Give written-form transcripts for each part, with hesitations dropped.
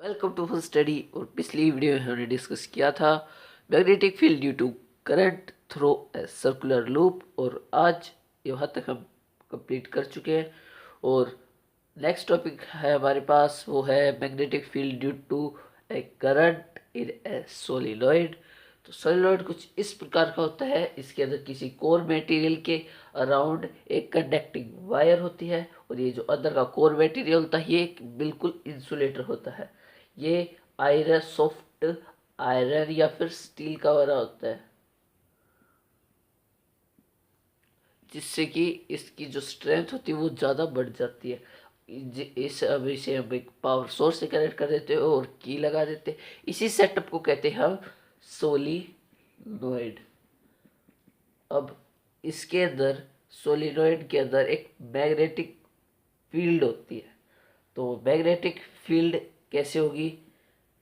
Welcome to full study. और पिछली video में हमने डिस्कस किया था magnetic field due to current through a circular loop, और आज यहाँ तक हम कंप्लीट कर चुके हैं। और नेक्स्ट टॉपिक है हमारे पास, वो है magnetic field due to a current in a solenoid. तो सोलिनॉइड कुछ इस प्रकार का होता है, इसके अंदर किसी कोर मटेरियल के अराउंड एक कंडक्टिंग वायर होती है, और ये जो अंदर का कोर मटेरियल होता है ये बिल्कुल इंसुलेटर होता है। ये आयरन, सॉफ्ट आयरन या फिर स्टील का बना होता है, जिससे कि इसकी जो स्ट्रेंथ होती है वो ज़्यादा बढ़ जाती है। इस अब इसे हम एक पावर सोर्स से कनेक्ट कर देते हैं और की लगा देते हैं। इसी सेटअप को कहते हैं हम सोलिनॉइड। अब इसके अंदर, सोलिनॉइड के अंदर एक मैग्नेटिक फील्ड होती है। तो मैग्नेटिक फील्ड कैसे होगी?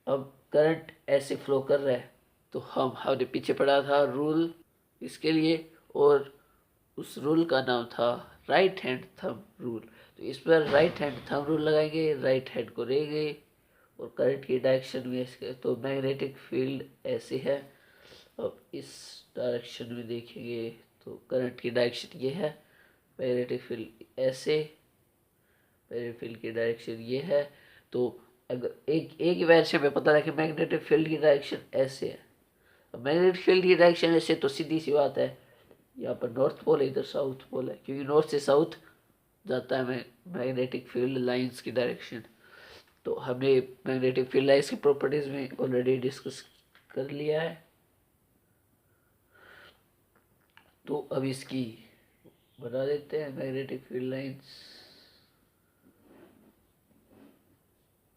अब करंट ऐसे फ्लो कर रहा है, तो हमने पीछे पढ़ा था रूल इसके लिए, और उस रूल का नाम था राइट हैंड थंब रूल। तो इस पर राइट हैंड थंब रूल लगाएंगे, राइट हैंड को रहेंगे और करंट की डायरेक्शन में इसके, तो मैग्नेटिक फील्ड ऐसे है। अब इस डायरेक्शन में देखेंगे तो करंट की डायरेक्शन ये है, मैग्नेटिक फील्ड ऐसे, मैग्नेटिक फील्ड की डायरेक्शन ये है। तो अगर एक ही वायर से हमें पता है कि मैग्नेटिक फील्ड की डायरेक्शन ऐसे है। अब मैग्नेटिक फील्ड की डायरेक्शन ऐसे, तो सीधी सी बात है, यहाँ पर नॉर्थ पोल है, इधर साउथ पोल है, क्योंकि नॉर्थ से साउथ जाता है मैग्नेटिक फील्ड लाइंस की डायरेक्शन। तो हमने मैग्नेटिक फील्ड लाइंस की प्रॉपर्टीज में ऑलरेडी डिस्कस कर लिया है। तो अब इसकी बना देते हैं magnetic field lines,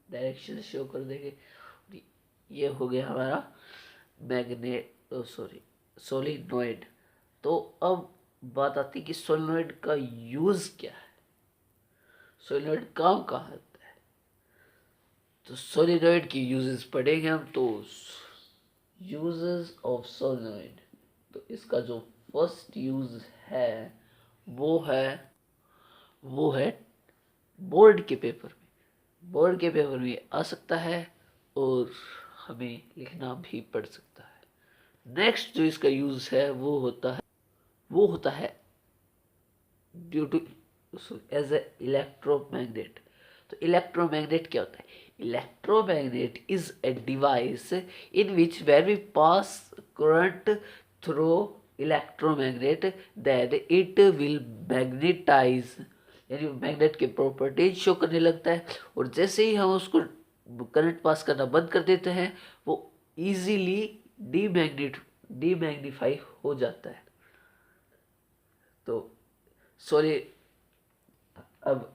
direction show कर देंगे। ये हो गया हमारा सोलिनॉइड। तो अब बात आती है कि सोलिनॉइड का यूज क्या है, सोलिनॉइड काम कहाँ आता है। तो सोलिनॉइड की यूजेस पढ़ेंगे हम। तो यूजेस ऑफ सोलिनॉइड, तो इसका जो फर्स्ट यूज है वो है वो है बोर्ड के पेपर में, बोर्ड के पेपर में आ सकता है और हमें लिखना भी पड़ सकता है। नेक्स्ट जो इसका यूज है वो होता है due to as a electromagnet. तो इलेक्ट्रोमैग्नेट क्या होता है? Electromagnet is a device in which where we pass current through electromagnet then it will magnetize, यानी मैग्नेट के प्रॉपर्टीज शो करने लगता है, और जैसे ही हम उसको करंट पास करना बंद कर देते हैं वो इजीली डीमैग्नीफाई हो जाता है। तो सोली अब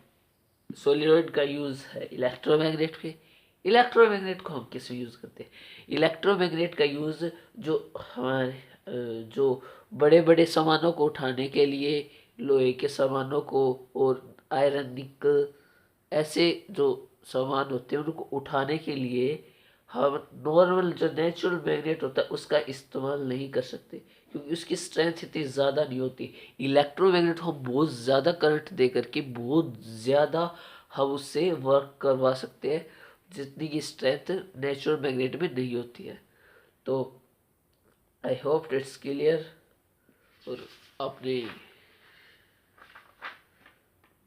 सोलिनॉइड का यूज़ है इलेक्ट्रोमैग्नेट पे। इलेक्ट्रोमैग्नेट को हम किस में यूज़ करते हैं? इलेक्ट्रोमैग्नेट का यूज़ जो हमारे जो बड़े बड़े सामानों को उठाने के लिए, लोहे के सामानों को और आयरन, निकल, ऐसे जो सामान होते हैं उनको उठाने के लिए हम नॉर्मल जो नेचुरल मैग्नेट होता है उसका इस्तेमाल नहीं कर सकते, क्योंकि उसकी स्ट्रेंथ इतनी ज़्यादा नहीं होती। इलेक्ट्रोमैग्नेट हम बहुत ज़्यादा करंट दे करके बहुत ज़्यादा हम उससे वर्क करवा सकते हैं, जितनी की स्ट्रेंथ नेचुरल मैग्नेट में नहीं होती है। तो आई होप इट्स क्लियर। और आपने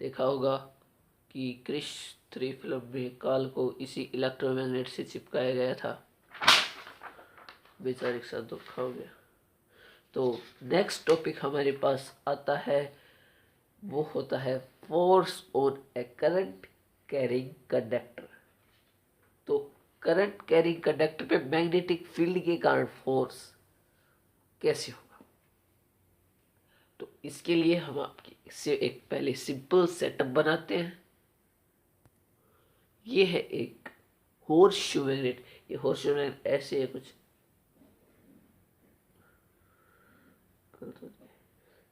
देखा होगा कि क्रिश 3 फिल्म में काल को इसी इलेक्ट्रोमैग्नेट से चिपकाया गया था, बेचारे के साथ धोखा हो गया। तो नेक्स्ट टॉपिक हमारे पास आता है, वो होता है force on A current carrying conductor. तो करंट कैरिंग कंडक्टर पे मैग्नेटिक फील्ड के कारण फोर्स कैसे होगा? तो इसके लिए हम आपके से एक पहले सिंपल सेटअप बनाते हैं। ये है एक हॉर्सशू मैग्नेट। ये हॉर्सशू मैग्नेट ऐसे है कुछ,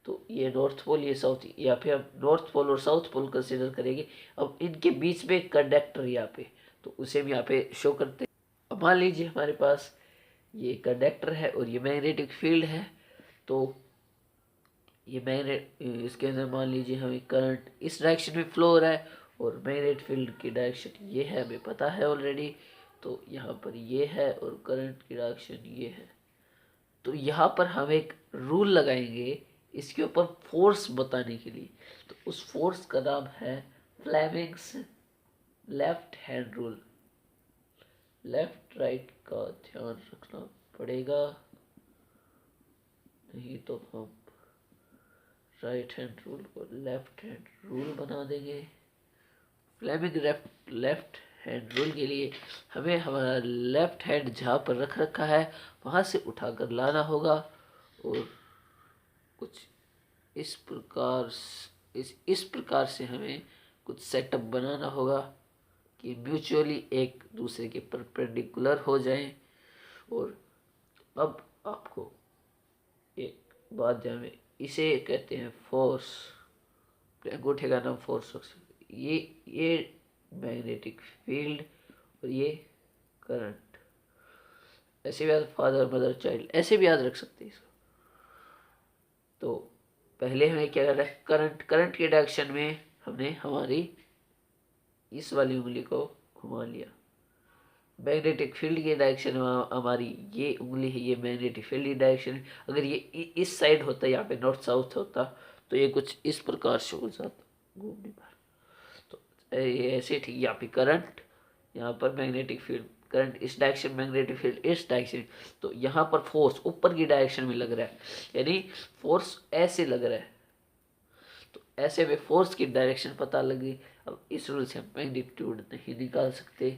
तो ये नॉर्थ पोल, ये साउथ, यहाँ पे हम नॉर्थ पोल और साउथ पोल कंसिडर करेंगे। अब इनके बीच में एक कंडक्टर यहाँ पे, तो उसे हम यहाँ पे शो करते हैं। अब मान लीजिए हमारे पास ये कंडक्टर है और ये मैग्नेटिक फील्ड है। तो ये मैग्नेट, इसके अंदर मान लीजिए हमें करंट इस डायरेक्शन में फ्लो हो रहा है और मैग्नेट फील्ड की डायरेक्शन ये है, हमें पता है ऑलरेडी। तो यहाँ पर ये है और करंट की डायरेक्शन ये है। तो यहाँ पर हम एक रूल लगाएंगे इसके ऊपर फोर्स बताने के लिए। तो उस फोर्स का नाम है Fleming's left hand rule. Left right का ध्यान रखना पड़ेगा, नहीं तो हम राइट हैंड रूल को लेफ्ट हैंड रूल बना देंगे। फ्लेमिंग लेफ्ट हैंड रूल के लिए हमें हमारा लेफ्ट हैंड जहाँ पर रख रखा है वहाँ से उठाकर लाना होगा और कुछ इस प्रकार से हमें कुछ सेटअप बनाना होगा कि म्यूचुअली एक दूसरे के परपेंडिकुलर हो जाएं। और अब आपको एक बात ध्यान में, इसे कहते हैं फोर्स। अंगूठे का नाम फोर्स रख सकते। ये मैग्नेटिक फील्ड और ये करंट। ऐसे भी याद, फादर मदर चाइल्ड, ऐसे भी याद रख सकते हैं इसको। तो पहले हमें क्या करना है, करंट के डायरेक्शन में हमने हमारी इस वाली उंगली को घुमा लिया। मैग्नेटिक फील्ड की डायरेक्शन में हमारी ये उंगली है, ये मैग्नेटिक फील्ड की डायरेक्शन है। अगर ये इस साइड होता, यहाँ पे नॉर्थ साउथ होता, तो ये कुछ इस प्रकार से हो जाता घूमने पर। तो ये ऐसे ठीक, यहाँ पे करंट, यहाँ पर मैग्नेटिक फील्ड, करंट इस डायरेक्शन, मैग्नेटिक फील्ड इस डायरेक्शन। तो यहाँ पर फोर्स ऊपर की डायरेक्शन में लग रहा है, यानी फोर्स ऐसे लग रहा है। तो ऐसे में फोर्स की डायरेक्शन पता लगी। अब इस रूल से हम मैग्नीट्यूड नहीं निकाल सकते।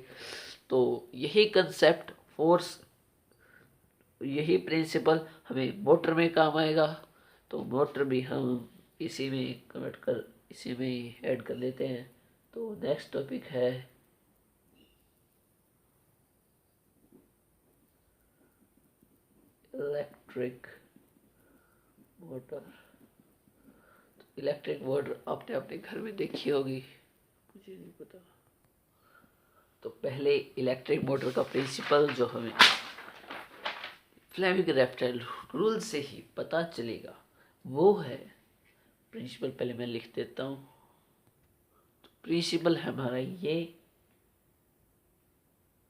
तो यही कंसेप्ट, फोर्स, यही प्रिंसिपल हमें मोटर में काम आएगा। तो मोटर भी हम इसी में कन्वर्ट कर, इसी में ही ऐड कर लेते हैं। तो नेक्स्ट टॉपिक है इलेक्ट्रिक मोटर। इलेक्ट्रिक मोटर आपने अपने घर में देखी होगी, मुझे नहीं पता। तो पहले इलेक्ट्रिक मोटर का प्रिंसिपल जो हमें फ्लेमिंग लेफ्ट हैंड रूल से ही पता चलेगा वो है, प्रिंसिपल पहले मैं लिख देता हूँ। तो प्रिंसिपल है हमारा ये,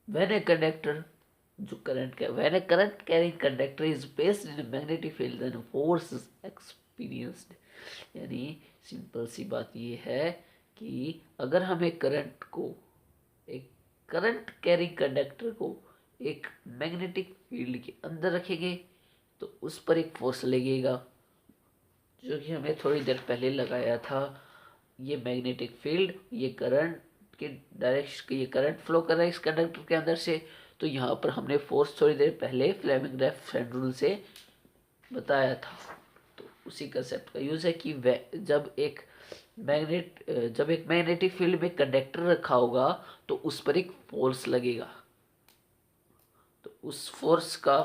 व्हेन ए कंडक्टर, जो करंट का, when a current carrying conductor is placed in magnetic field then force is experienced. यानी सिंपल सी बात ये है कि अगर हम एक करंट कैरिंग कंडक्टर को एक मैग्नेटिक फील्ड के अंदर रखेंगे तो उस पर एक फोर्स लगेगा, जो कि हमें थोड़ी देर पहले लगाया था। ये मैग्नेटिक फील्ड, ये करंट के डायरेक्शन, ये करंट फ्लो कर रहा है इस कंडक्टर के अंदर से। तो यहाँ पर हमने फोर्स थोड़ी देर पहले फ्लेमिंग लेफ्ट हैंड रूल से बताया था। तो उसी कंसेप्ट का यूज़ है कि जब एक मैग्नेटिक फील्ड में कंडक्टर रखा होगा तो उस पर एक फोर्स लगेगा। तो उस फोर्स का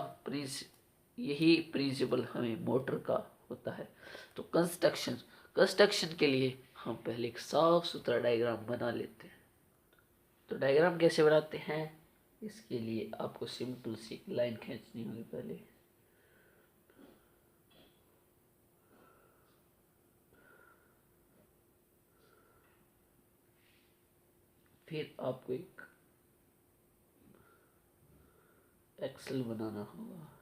यही प्रिंसिपल हमें मोटर का होता है। तो कंस्ट्रक्शन के लिए हम पहले एक साफ सुथरा डायग्राम बना लेते हैं। तो डायग्राम कैसे बनाते हैं, इसके लिए आपको सिंपल सी लाइन खींचनी होगी पहले। फिर आपको एक एक्सेल बनाना होगा।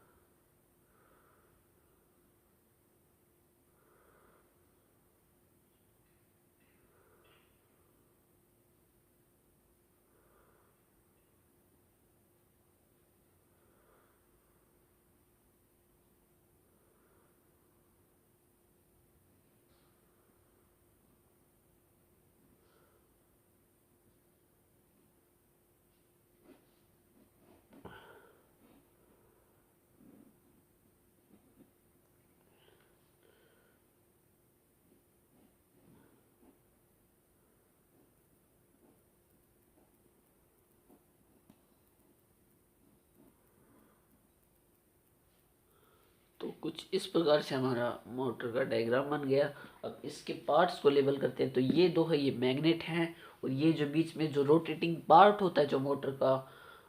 तो कुछ इस प्रकार से हमारा मोटर का डायग्राम बन गया। अब इसके पार्ट्स को लेबल करते हैं। तो ये दो है, ये मैग्नेट हैं, और ये जो बीच में जो रोटेटिंग पार्ट होता है जो मोटर का,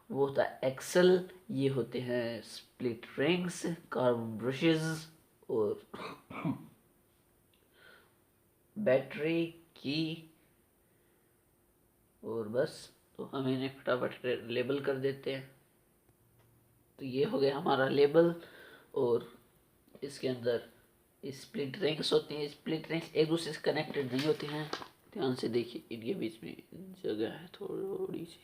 वो होता है एक्सल। ये होते हैं स्प्लिट रिंग्स, कार्बन ब्रशेस और बैटरी की, और बस तो हम इन्हें फटाफट लेबल कर देते हैं। तो ये हो गया हमारा लेबल। और इसके अंदर स्प्लिट रिंग्स होती हैं। स्प्लिट रिंग्स एक दूसरे से कनेक्टेड नहीं होती हैं, ध्यान से देखिए, इनके बीच में जगह है थोड़ी सी,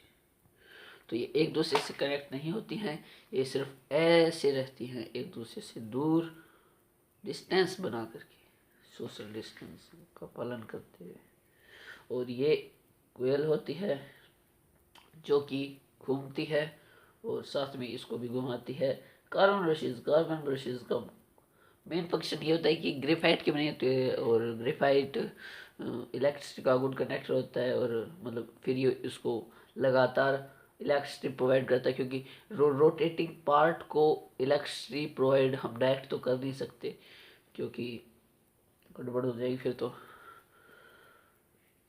तो ये एक दूसरे से कनेक्ट नहीं होती हैं, ये सिर्फ ऐसे रहती हैं एक दूसरे से दूर, डिस्टेंस बना करके, सोशल डिस्टेंस का पालन करते हुए। और ये कोयल होती है जो कि घूमती है और साथ में इसको भी घुमाती है। कार्बन ब्रशेज का मेन फंक्शन ये होता है कि ग्रेफाइट के बने होते हैं, और ग्रेफाइट इलेक्ट्रिसिटी का गुड कनेक्टर होता है, और मतलब फिर ये इसको लगातार इलेक्ट्रिसिटी प्रोवाइड करता है, क्योंकि रोटेटिंग पार्ट को इलेक्ट्रिसिटी प्रोवाइड हम डायरेक्ट तो कर नहीं सकते, क्योंकि गड़बड़ हो जाएगी फिर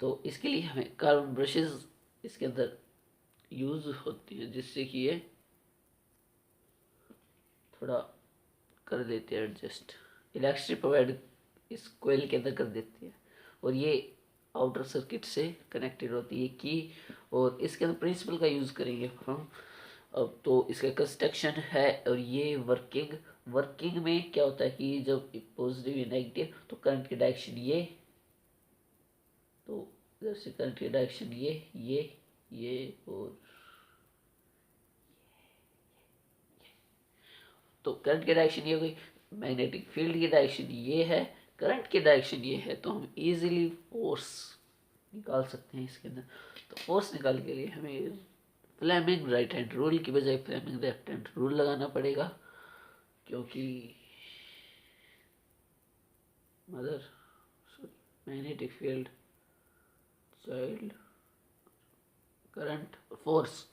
तो इसके लिए हमें कार्बन ब्रशेज इसके अंदर यूज होती है, जिससे कि ये थोड़ा कर देते हैं एडजस्ट, इलेक्ट्रिसिटी प्रोवाइड इस कोयल के अंदर कर देती है। और ये आउटर सर्किट से कनेक्टेड होती है की, और इसके अंदर प्रिंसिपल का यूज़ करेंगे हम। अब तो इसका कंस्ट्रक्शन है, और ये वर्किंग में क्या होता है कि जब पॉजिटिव या नेगेटिव, तो करंट की डायरेक्शन ये, तो इधर से करंट की डायरेक्शन ये और तो करंट की डायरेक्शन ये हो गई, मैग्नेटिक फील्ड की डायरेक्शन ये है, करंट की डायरेक्शन ये है, तो हम इजीली फोर्स निकाल सकते हैं इसके अंदर। तो फोर्स निकालने के लिए हमें फ्लेमिंग राइट हैंड रूल की बजाय फ्लेमिंग लेफ्ट हैंड रूल लगाना पड़ेगा, क्योंकि magnetic field, child, current, force.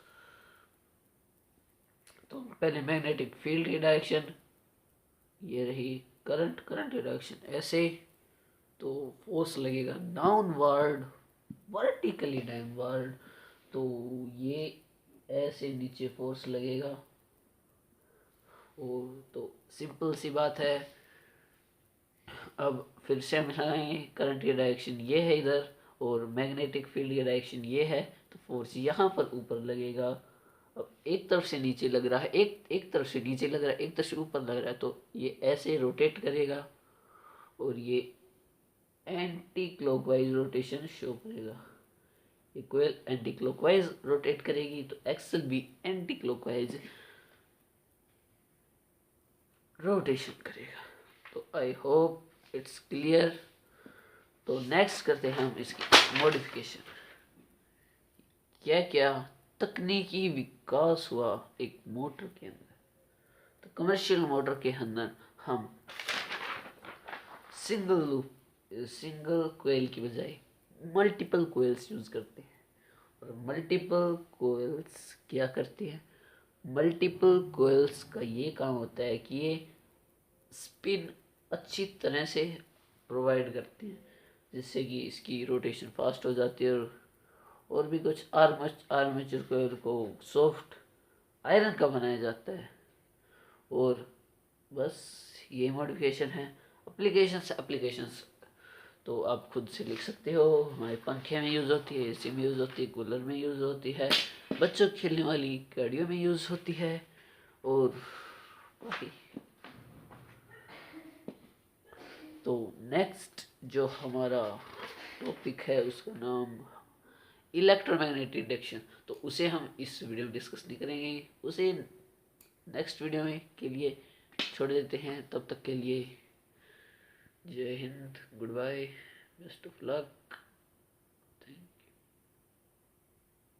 तो पहले मैग्नेटिक फील्ड की डायरेक्शन ये रही, करंट की डायरेक्शन ऐसे, तो फोर्स लगेगा डाउनवर्ड, वर्टिकली डाउनवर्ड, तो ये ऐसे नीचे फोर्स लगेगा। और तो सिंपल सी बात है। अब फिर से हम लगाएंगे, करंट की डायरेक्शन ये है इधर, और मैग्नेटिक फील्ड की डायरेक्शन ये है, तो फोर्स यहाँ पर ऊपर लगेगा। अब एक तरफ से नीचे लग रहा है, एक तरफ से नीचे लग रहा है, एक तरफ से ऊपर लग रहा है, तो ये ऐसे रोटेट करेगा, और ये एंटी क्लॉकवाइज रोटेशन शो करेगा। ये कोयल एंटी क्लॉकवाइज रोटेट करेगी, तो एक्सल भी एंटी क्लॉकवाइज रोटेशन करेगा। तो आई होप इट्स क्लियर। तो नेक्स्ट करते हैं हम इसकी मॉडिफिकेशन। क्या क्या तकनीकी विकास हुआ एक मोटर के अंदर। तो कमर्शियल मोटर के अंदर हम सिंगल कोयल की बजाय मल्टीपल कोयल्स यूज करते हैं। और मल्टीपल कोयल्स क्या करती है, मल्टीपल कोयल्स का ये काम होता है कि ये स्पिन अच्छी तरह से प्रोवाइड करती हैं, जिससे कि इसकी रोटेशन फास्ट हो जाती है। और भी कुछ आर्मेचर कोयल को सॉफ्ट आयरन का बनाया जाता है। और बस ये मॉडिफिकेशन है। एप्लीकेशंस तो आप खुद से लिख सकते हो। हमारे पंखे में यूज़ होती है, एसी में यूज़ होती है, कूलर में यूज़ होती है, बच्चों खेलने वाली गाड़ियों में यूज़ होती है। और बाकी तो नेक्स्ट जो हमारा टॉपिक है उसका नाम इलेक्ट्रोमैग्नेटिक इंडक्शन, तो उसे हम इस वीडियो में डिस्कस नहीं करेंगे, उसे नेक्स्ट वीडियो में के लिए छोड़ देते हैं। तब तक के लिए Jai Hind, good bye, best of luck.